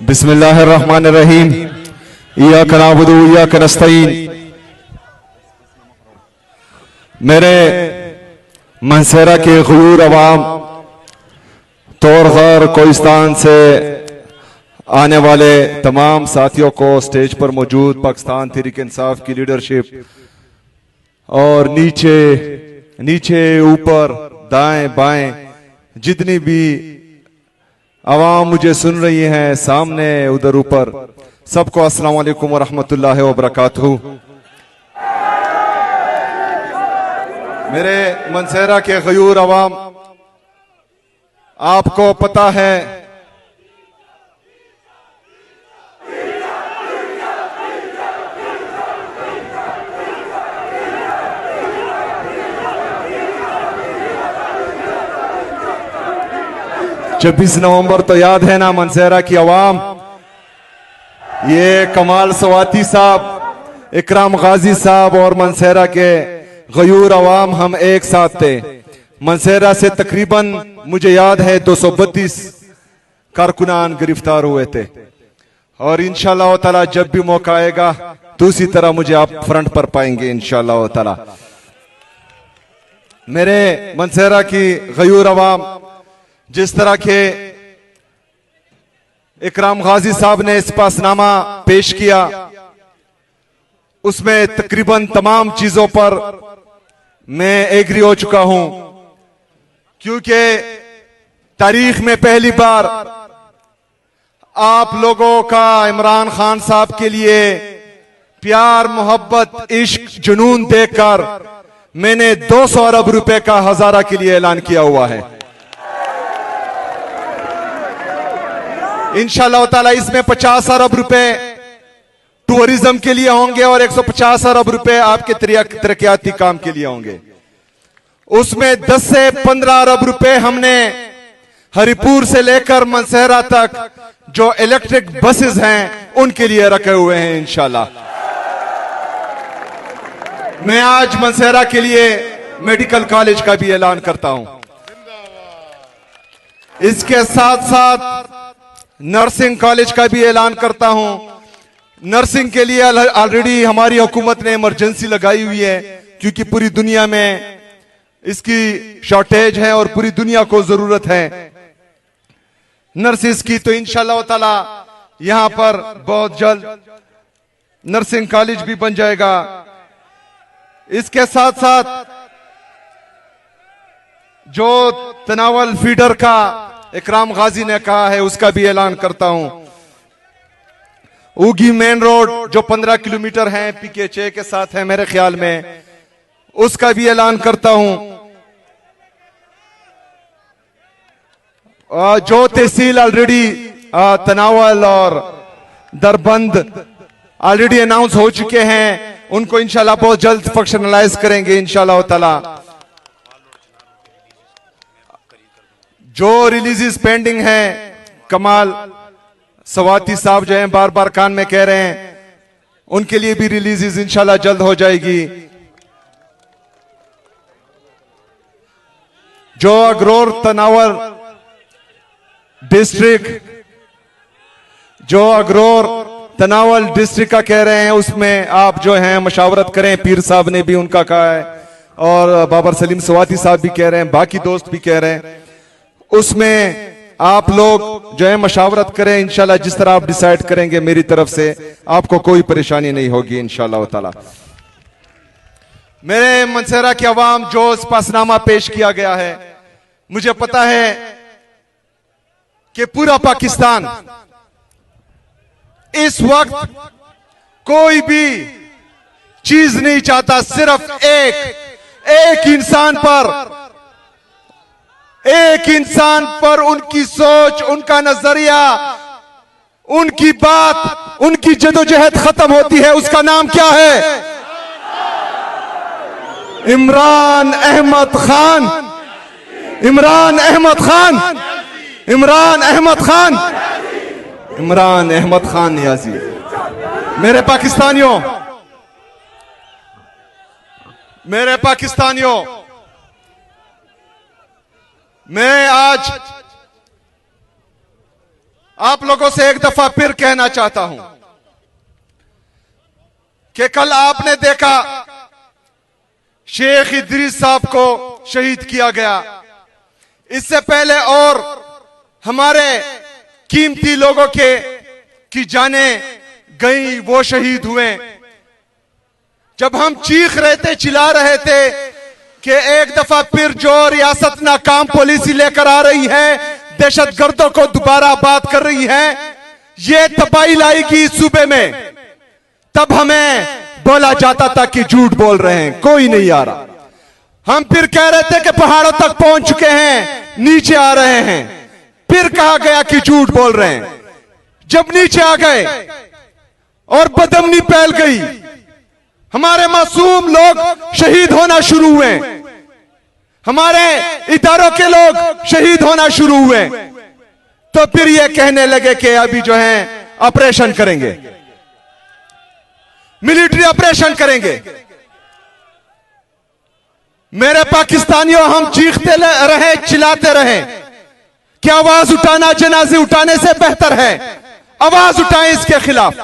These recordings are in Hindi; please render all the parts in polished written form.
बिस्मिल्लाहिर्रहमानिर्रहीम। इय्याक नअबुदु व इय्याक नस्तईन। मेरे मनसेरा के गयूर अवाम, तौर कोहिस्तान से आने वाले तमाम साथियों को, स्टेज पर मौजूद पाकिस्तान तहरीक इंसाफ की लीडरशिप और नीचे ऊपर दाएं बाएं जितनी भी आवाम मुझे सुन रही हैं, सामने उधर ऊपर, सबको अस्सलाम वालेकुम व रहमतुल्लाहि व बरकातहू। मेरे मनसेरा के गयूर अवाम, आपको पता है छब्बीस नवंबर तो याद है ना मनसेरा की अवाम। ये कमाल सवाती साहब, इकराम गाजी साहब और मनसेरा के गयूर अवाम हम एक साथ थे। मनसेरा से तकरीबन मुझे याद है 232 कारकुनान गिरफ्तार हुए थे और इंशाअल्लाह ताला जब भी मौका आएगा तो उसी तरह मुझे आप फ्रंट पर पाएंगे इंशाअल्लाह ताला। मेरे मनसेरा की गयूर अवाम, जिस तरह के इकराम गाजी साहब ने इस्पासनामा पेश किया, उसमें तकरीबन तमाम चीजों पर मैं एग्री हो चुका हूं, क्योंकि तारीख में पहली बार आप लोगों का इमरान खान साहब के लिए प्यार, मोहब्बत, इश्क, जुनून देखकर मैंने 200 अरब रुपए का हजारा के लिए ऐलान किया हुआ है। इंशाअल्लाह ताला इसमें 50 अरब रुपए टूरिज्म के लिए होंगे और 150 अरब रुपए आपके तरक्याती काम के लिए होंगे। उसमें 10 से 15 अरब रुपए हमने हरिपुर से लेकर मनसेरा तक जो इलेक्ट्रिक बसेस हैं उनके लिए रखे हुए हैं इंशाअल्लाह। मैं आज मनसेरा के लिए मेडिकल कॉलेज का भी ऐलान करता हूं। इसके साथ साथ नर्सिंग कॉलेज का भी ऐलान करता हूं। नर्सिंग के लिए ऑलरेडी हमारी हुकूमत ने इमरजेंसी लगाई हुई है, क्योंकि पूरी दुनिया में इसकी शॉर्टेज है और पूरी दुनिया को जरूरत है नर्सिस की। तो इंशाअल्लाह ताला यहां पर बहुत जल्द नर्सिंग कॉलेज भी बन जाएगा। इसके साथ साथ जो तनावल फीडर का इकराम गाजी ने कहा है उसका भी ऐलान करता हूं। उगी मेन रोड जो 15 किलोमीटर है, PK6 के साथ है मेरे ख्याल में, उसका भी ऐलान करता हूं। जो तहसील ऑलरेडी तनावल और दरबंद ऑलरेडी अनाउंस हो चुके हैं, उनको इंशाल्लाह बहुत जल्द फंक्शनलाइज करेंगे इंशाल्लाह ताला। जो रिलीजेस पेंडिंग है, कमाल सवाती साहब जो हैं बार बार कान में कह रहे हैं, उनके लिए भी रिलीजेस इंशाल्लाह जल्द हो जाएगी। जो अगरोर तनावल डिस्ट्रिक्ट, जो अगरोर तनावल डिस्ट्रिक्ट का कह रहे हैं, उसमें आप जो हैं मशावरत करें। पीर साहब ने भी उनका कहा है और बाबर सलीम सवाती साहब भी कह रहे हैं, बाकी दोस्त भी कह रहे हैं। उसमें आप लोग जो है मशावरत करें इंशाल्लाह। जिस तरह आप डिसाइड करेंगे मेरी तरफ से आपको कोई परेशानी नहीं होगी इंशाल्लाह ताला। मेरे मनसेरा की आवाम, जो इस्पासनामा पेश किया गया है, मुझे पता है कि पूरा पाकिस्तान इस वक्त कोई भी चीज नहीं चाहता, सिर्फ एक इंसान पर उनकी सोच, उनका नजरिया, उनकी बात, उनकी जदोजहद खत्म होती है। उसका नाम क्या है? इमरान अहमद खान। इमरान अहमद खान। इमरान अहमद खान। इमरान अहमद खान नियाजी। मेरे पाकिस्तानियों, मैं आज आप लोगों से एक दफा फिर कहना चाहता हूं कि कल आपने देखा शेख इदरीस साहब को शहीद किया गया। इससे पहले और हमारे कीमती लोगों की जानें गई, वो शहीद हुए। जब हम चीख रहे थे, चिल्ला रहे थे कि एक दफा फिर जो रियासत नाकाम पॉलिसी लेकर आ रही है, दहशतगर्दों को दोबारा बात कर रही है, ये तबाही लाएगी इस सूबे में, तब हमें बोला जाता था कि झूठ बोल रहे हैं, कोई नहीं आ रहा। हम फिर कह रहे थे कि पहाड़ों तक पहुंच चुके हैं, नीचे आ रहे हैं, फिर कहा गया कि झूठ बोल रहे हैं। जब नीचे आ गए और बदअमनी फैल गई, हमारे मासूम लोग शहीद होना शुरू हुए, हमारे इदारों के लोग शहीद होना शुरू हुए, तो फिर ये कहने लगे कि अभी जो है ऑपरेशन करेंगे, मिलिट्री ऑपरेशन करेंगे। मेरे पाकिस्तानियों, हम चीखते रहे, चिल्लाते रहे कि आवाज उठाना जनाजे उठाने से बेहतर है, आवाज उठाएं इसके खिलाफ।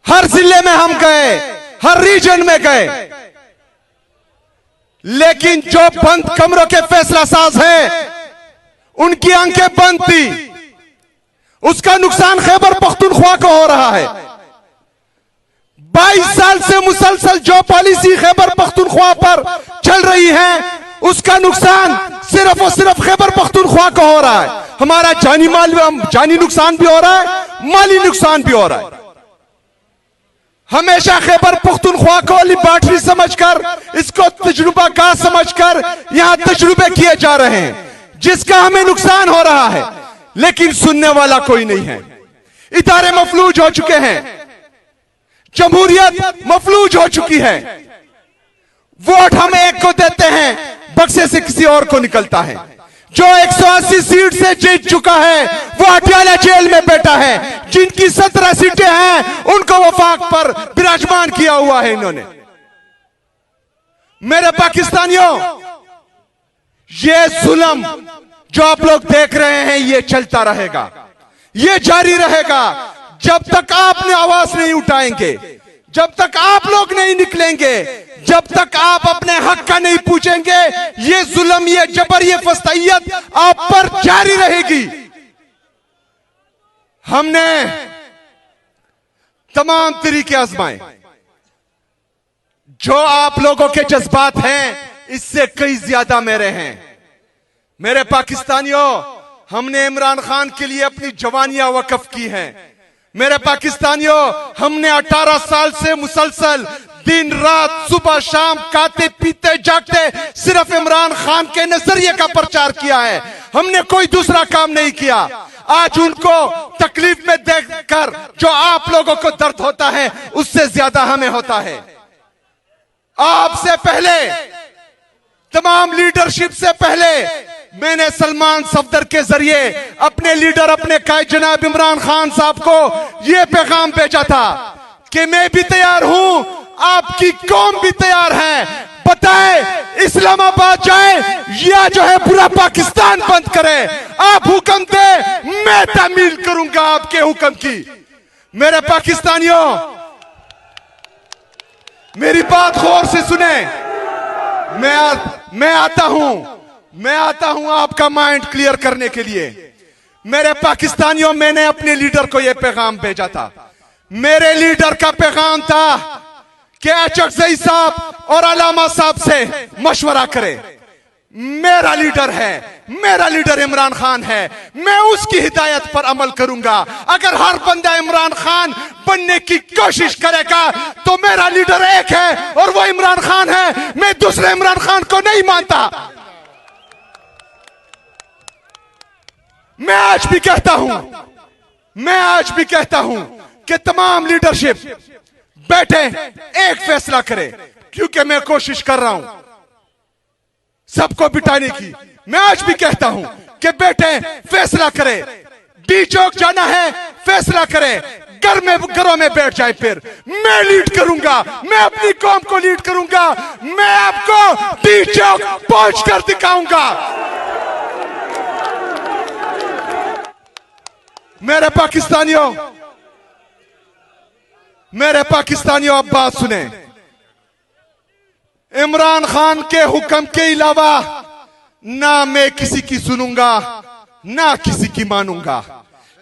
हर जिले में हम गए, हर रीजन में गए, लेकिन जो बंद कमरों के फैसला साज हैं, उनकी आंखें बंद थी। उसका नुकसान खैबर पख्तूनख्वा को हो रहा है। 22 साल से मुसलसल जो पॉलिसी खैबर पख्तूनख्वा पर चल रही है, उसका नुकसान सिर्फ और सिर्फ खैबर पख्तूनख्वा को हो रहा है। हमारा जानी नुकसान भी हो रहा है, माली नुकसान भी हो रहा है। हमेशा खैबर पख्तूनख्वा को लिबर्टी समझकर, इसको तजुर्बा का समझकर यहां तजुर्बे किए जा रहे हैं, जिसका हमें नुकसान हो रहा है, लेकिन सुनने वाला कोई नहीं है। इदारे मफलूज हो चुके हैं, जमहूरियत मफलूज हो चुकी है। वोट हम एक को देते हैं, बक्से से किसी और को निकलता है। जो 180 सीट से जीत चुका है, वो अटियाला जेल में बैठा है। जिनकी 17 सीटें हैं, उनको वफाक पर विराजमान किया हुआ है इन्होंने। मेरे पाकिस्तानियों, ये जुल्म जो आप लोग देख रहे हैं, ये चलता रहेगा, ये जारी रहेगा जब तक आपने आवाज नहीं उठाएंगे, जब तक आप लोग नहीं निकलेंगे, जब तक आप अपने हक का नहीं पूछेंगे। ये जुल्म, ये जबर, ये फस्तैयत आप पर जारी रहेगी। हमने तमाम तरीके आजमाए, जो आप लोगों के जज्बात हैं, इससे कई ज्यादा मेरे हैं। मेरे पाकिस्तानियों, हमने इमरान खान के लिए अपनी जवानियां वक्फ की हैं। मेरे पाकिस्तानियों, हमने 18 साल से मुसलसल दिन रात सुबह शाम खाते पीते जागते सिर्फ इमरान खान के नजरिए का प्रचार किया है। हमने कोई दूसरा काम नहीं किया। आज उनको तकलीफ में देखकर जो आप लोगों को दर्द होता है, उससे ज्यादा हमें होता है। आपसे पहले, तमाम लीडरशिप से पहले, मैंने सलमान सफदर के जरिए अपने लीडर, अपने कायद जनाब इमरान खान साहब को यह पैगाम भेजा था कि मैं भी तैयार हूं, आपकी कौम भी तैयार है। बताएं, इस्लामाबाद जाए या जो है पूरा पाकिस्तान बंद करे, आप हुक्म दे, मैं तामील करूंगा आपके हुक्म की। मेरे पाकिस्तानियों, मेरी बात गौर से सुने। मैं आता हूं आपका माइंड क्लियर करने के लिए। मेरे पाकिस्तानियों, मैंने अपने लीडर को यह पैगाम भेजा था। मेरे लीडर का पैगाम था कि अचकजई साहब और अलामा साहब से मशवरा करें। मेरा लीडर है, मेरा लीडर इमरान खान है, मैं उसकी हिदायत पर अमल करूंगा। अगर हर बंदा इमरान खान बनने की कोशिश करेगा तो मेरा लीडर एक है और वो इमरान खान है। मैं दूसरे इमरान खान को नहीं मानता। मैं आज भी कहता हूं कि तमाम लीडरशिप बैठे, एक फैसला करे, क्योंकि मैं कोशिश कर रहा हूं सबको बिठाने की। मैं आज भी कहता हूं कि बैठे, फैसला करे। डी चौक जाना है, फैसला करे। घरों में बैठ जाए, फिर मैं लीड करूंगा, मैं अपनी कौम को लीड करूंगा। मैं आपको डी चौक पहुंच कर दिखाऊंगा। मेरे पाकिस्तानियों अब बात सुने। इमरान खान के हुक्म के अलावा ना मैं किसी की सुनूंगा ना किसी की मानूंगा,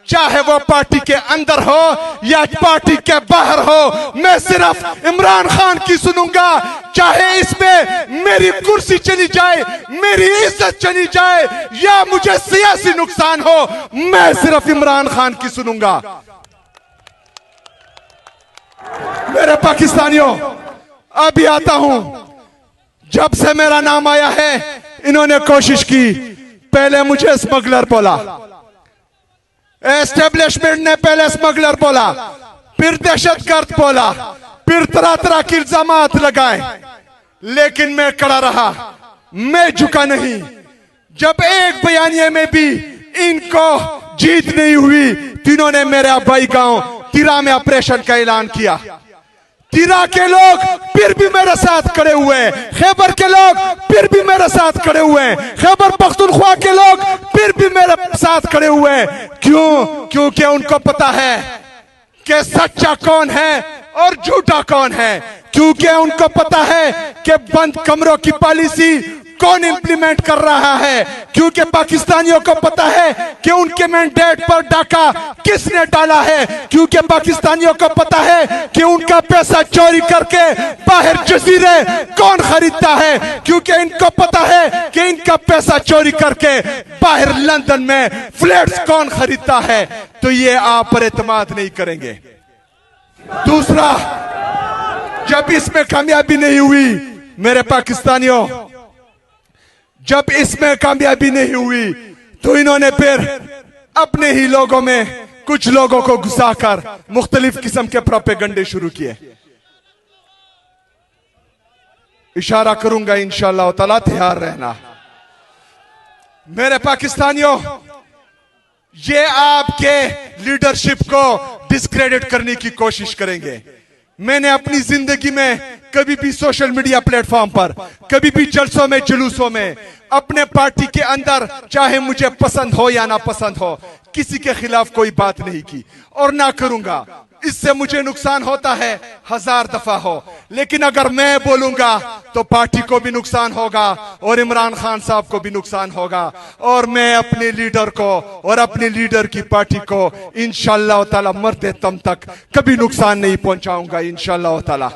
चाहे वो पार्टी के अंदर हो या पार्टी के बाहर हो। मैं सिर्फ इमरान खान की सुनूंगा, चाहे इसमें मेरी कुर्सी चली जाए, मेरी इज्जत चली जाए या मुझे सियासी नुकसान हो, मैं सिर्फ इमरान खान की सुनूंगा। मेरे पाकिस्तानियों अभी आता हूं। जब से मेरा नाम आया है इन्होंने कोशिश की, पहले मुझे स्मगलर बोला, एस्टेब्लिशमेंट ने पहले स्मगलर बोला, फिर दहशतगर्द बोला, फिर तरह तरह के इल्जामात लगाए, लेकिन मैं खड़ा रहा, मैं झुका नहीं। जब एक बयानिए में भी इनको जीत नहीं हुई तो इन्होंने मेरे भाई गांव तिरा में ऑपरेशन का ऐलान किया। तिरा के लोग फिर भी मेरे साथ खड़े हुए, खैबर के लोग फिर भी मेरे साथ खड़े हुए, खैबर पख्तूनख्वा के लोग फिर भी मेरे साथ खड़े हुए। क्यों? क्योंकि उनको पता है कि सच्चा कौन है और झूठा कौन है, क्योंकि उनको पता है कि बंद कमरों की पॉलिसी कौन इंप्लीमेंट कर रहा है, क्योंकि पाकिस्तानियों को पता है कि उनके मैंडेट पर डाका किसने डाला है, क्योंकि पाकिस्तानियों को पता है कि उनका पैसा चोरी करके बाहर जजीरे कौन खरीदता है, क्योंकि इनको पता है कि इनका पैसा चोरी करके बाहर लंदन में फ्लैट्स कौन खरीदता है। तो ये आप पर एतमाद नहीं करेंगे। दूसरा, जब इसमें कामयाबी नहीं हुई मेरे पाकिस्तानियों, जब इसमें कामयाबी नहीं हुई तो इन्होंने फिर अपने ही लोगों में कुछ लोगों को घुसाकर मुख्तलिफ किस्म के प्रोपेगंडे शुरू किए। इशारा करूंगा इंशाअल्लाह ताला, तैयार रहना। मेरे पाकिस्तानियों, ये आपके लीडरशिप को डिस्क्रेडिट करने की कोशिश करेंगे। मैंने अपनी जिंदगी में कभी भी सोशल मीडिया प्लेटफॉर्म पर, कभी भी जलसों में जुलूसों में, अपने पार्टी के अंदर चाहे मुझे पसंद हो या ना पसंद हो, किसी के खिलाफ कोई बात नहीं की और ना करूंगा। इससे मुझे नुकसान होता है 1000 दफा हो, लेकिन अगर मैं बोलूंगा तो पार्टी को भी नुकसान होगा और इमरान खान साहब को भी नुकसान होगा, और मैं अपने लीडर को और अपने लीडर की पार्टी को इंशाअल्लाह ताला मरते दम तक कभी नुकसान नहीं पहुंचाऊंगा इंशाअल्लाह ताला।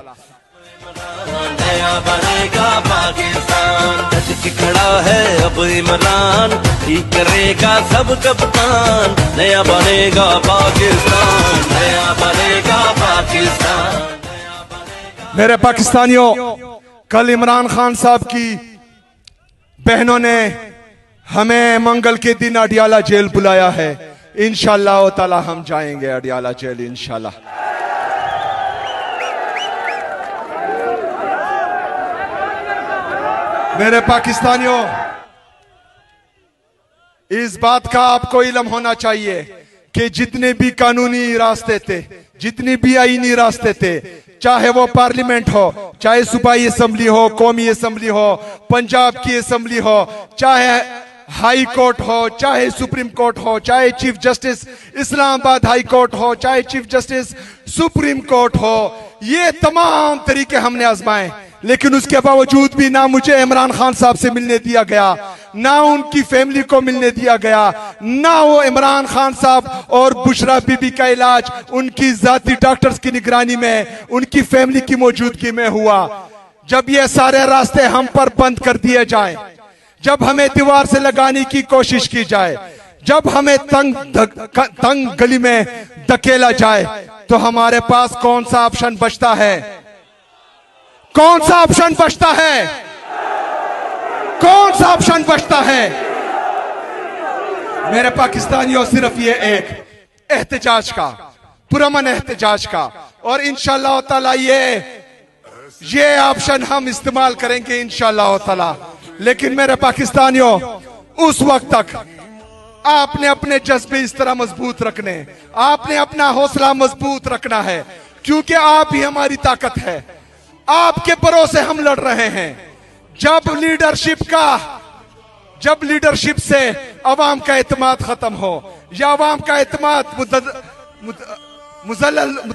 नया बनेगा पाकिस्तान, डट के खड़ा है अब इमरान, ठीक करेगा सब कप्तान। नया बनेगा पाकिस्तान, नया बनेगा पाकिस्तान। मेरे पाकिस्तानियों, कल इमरान खान साहब की बहनों ने हमें मंगल के दिन अडियाला जेल बुलाया है। इंशाअल्लाह ताला हम जाएंगे अडियाला जेल इंशाअल्लाह। मेरे पाकिस्तानियों, इस बात का आपको इल्म होना चाहिए कि जितने भी कानूनी रास्ते थे, जितनी भी आईनी रास्ते थे, चाहे वो पार्लियामेंट हो, चाहे सूबाई असेंबली हो, कौमी असेंबली हो, पंजाब की असेंबली हो, चाहे हाई कोर्ट हो, चाहे सुप्रीम कोर्ट हो, चाहे chief justice Islamabad high court हो, चाहे चीफ जस्टिस सुप्रीम कोर्ट हो, ये तमाम तरीके हमने आजमाए, लेकिन उसके बावजूद भी ना मुझे इमरान खान साहब से मिलने दिया गया, ना उनकी फैमिली को मिलने दिया गया, ना वो इमरान खान साहब और बुशरा बीबी का इलाज उनकी जाती डॉक्टर्स की निगरानी में, उनकी फैमिली की मौजूदगी में हुआ। जब ये सारे रास्ते हम पर बंद कर दिए जाए, जब हमें दीवार से लगाने की कोशिश की जाए, जब हमें तंग गली में धकेला जाए, तो हमारे पास कौन सा ऑप्शन बचता है? कौन सा ऑप्शन बचता है? कौन सा ऑप्शन बचता है? मेरे पाकिस्तानियों, सिर्फ ये एक एहतजाज का, पुरअमन एहतजाज का, और इंशाअल्लाह ताला ये ऑप्शन हम इस्तेमाल करेंगे इंशाअल्लाह ताला। लेकिन मेरे पाकिस्तानियों, उस वक्त तक आपने अपने जज्बे इस तरह मजबूत रखने, आपने अपना हौसला मजबूत रखना है, क्योंकि आप ही हमारी ताकत है। आपके भरोसे हम लड़ रहे हैं। जब लीडरशिप से अवाम का एतमाद खत्म हो, या अवाम का एतमाद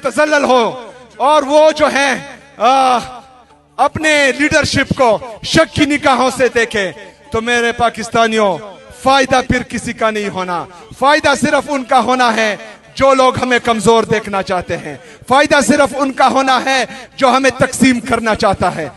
मुतज़ल्लल हो और वो जो है अपने लीडरशिप को शक की निगाहों से देखे, तो मेरे पाकिस्तानियों फायदा फिर किसी का नहीं होना। फायदा सिर्फ उनका होना है जो लोग हमें कमजोर देखना चाहते हैं। फायदा सिर्फ उनका होना है जो हमें तकसीम करना चाहता है।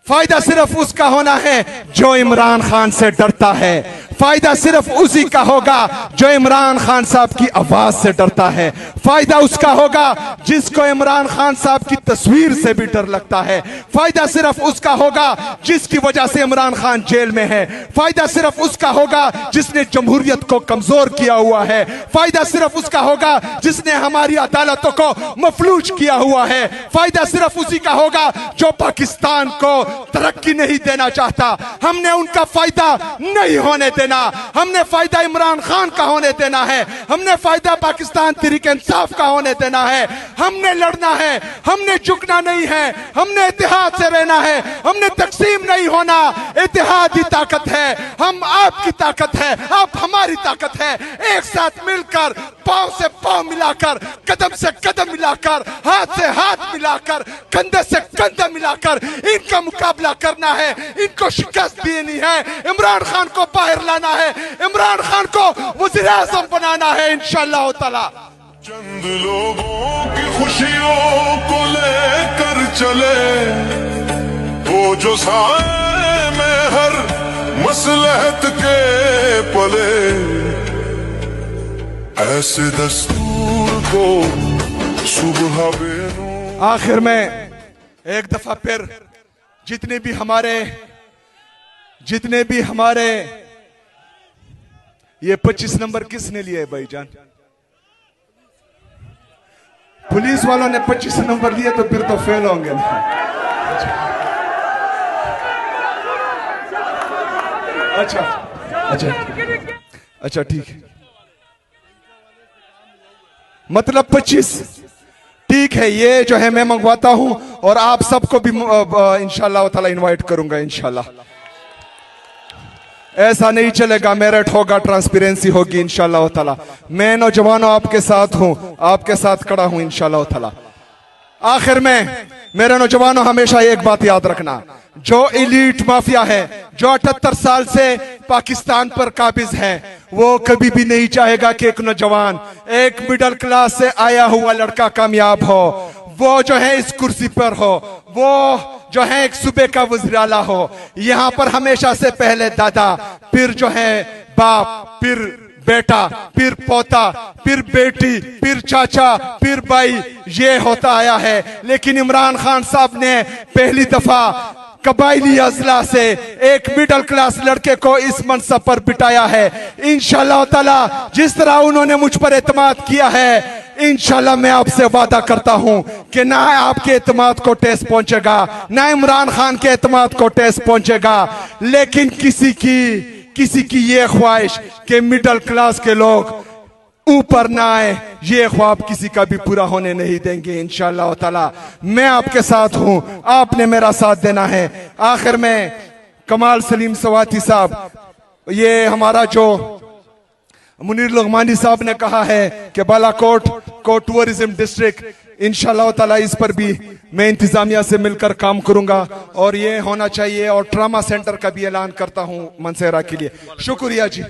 फायदा सिर्फ उसका होना है जो इमरान खान से डरता है। फायदा सिर्फ उसी का होगा जो इमरान खान साहब की आवाज से डरता है। फायदा उसका होगा जिसको इमरान खान साहब की तस्वीर से भी डर लगता है। फायदा सिर्फ उसका होगा जिसकी वजह से इमरान खान जेल में है। फायदा सिर्फ उसका होगा जिसने जमहूरियत को कमजोर किया हुआ है। फायदा सिर्फ उसका होगा जिसने हमारी अदालतों को मफलूज किया हुआ है। फायदा सिर्फ उसी का होगा जो पाकिस्तान को तरक्की नहीं देना चाहता। हमने उनका फायदा नहीं होने देना। हमने फायदा इमरान खान का होने देना है। हमने फायदा पाकिस्तान तहरीक इंसाफ का होने देना है। हमने लड़ना है, हमने झुकना नहीं है, हमने इत्तेहाद से रहना है, हमने तकसीम नहीं होना। इत्तेहाद ही ताकत है। हम आपकी ताकत है, आप हमारी ताकत है। एक साथ मिलकर, पांव से पांव मिलाकर, कदम से कदम मिलाकर, हाथ से हाथ मिलाकर, कंधे से कंधा मिलाकर इनका मुकाबला करना है। इनको शिकस्त देनी है। इमरान खान को बाहर लाना है। इमरान खान को वज़ीर आज़म बनाना है इंशाअल्लाह ताला। चंद लोगों की खुशियों को लेकर चले, वो जो साए में हर मसलहत के पले, ऐसे दस्तूर को सुबह बेनू। आखिर में एक दफा फिर जितने भी हमारे ये 25 नंबर किसने लिए भाईजान? पुलिस वालों ने 25 नंबर लिए तो फिर तो फेल होंगे ना। अच्छा ठीक है, मतलब 25 ठीक है। ये जो है मैं मंगवाता हूं और आप सबको भी इंशाअल्लाह ताला इनवाइट करूंगा इंशाअल्लाह। ऐसा नहीं चलेगा, मेरिट होगा, ट्रांसपेरेंसी होगी इंशाअल्लाह ताला। मैं नौजवानों आपके साथ हूं, आपके साथ खड़ा हूं इंशाअल्लाह ताला। आखिर में मेरे नौजवानों हमेशा एक बात याद रखना, जो एलीट माफिया है, जो 78 साल से पाकिस्तान पर काबिज है, वो कभी भी नहीं चाहेगा कि एक नौजवान, एक मिडिल क्लास से आया हुआ लड़का कामयाब हो, वो जो है इस कुर्सी पर हो, वो जो है एक सूबे का वज़ीर आला हो। यहाँ पर हमेशा से पहले दादा, फिर जो है बाप, फिर बेटा, फिर पोता, फिर बेटी, फिर चाचा, फिर भाई, ये होता आया है। लेकिन इमरान खान साहब ने पहली दफा कबायली अजला से एक मिडिल क्लास लड़के को इस मनसब पर बिठाया है। इंशाअल्लाह ताला जिस तरह उन्होंने मुझ पर एतमाद किया है, इंशाअल्लाह मैं आपसे वादा करता हूं कि ना आपके एतमाद को ठेस पहुंचेगा, ना इमरान खान के एतमाद को ठेस पहुंचेगा। लेकिन किसी की ये ख्वाहिश कि मिडिल क्लास के लोग ऊपर ना आए, ये ख्वाब किसी का भी पूरा होने नहीं देंगे इंशाअल्लाह ताला। मैं आपके साथ हूं, आपने मेरा साथ देना है। आखिर में कमाल सलीम सवाती साहब, ये हमारा जो मुनीर लुगमानी साहब ने कहा है कि बालाकोट को टूरिज्म डिस्ट्रिक्ट, इंशाअल्लाह ताला इस पर भी मैं इंतजामिया से मिलकर काम करूंगा और ये होना चाहिए। और ट्रामा सेंटर का भी ऐलान करता हूं मनसेरा के लिए। शुक्रिया जी।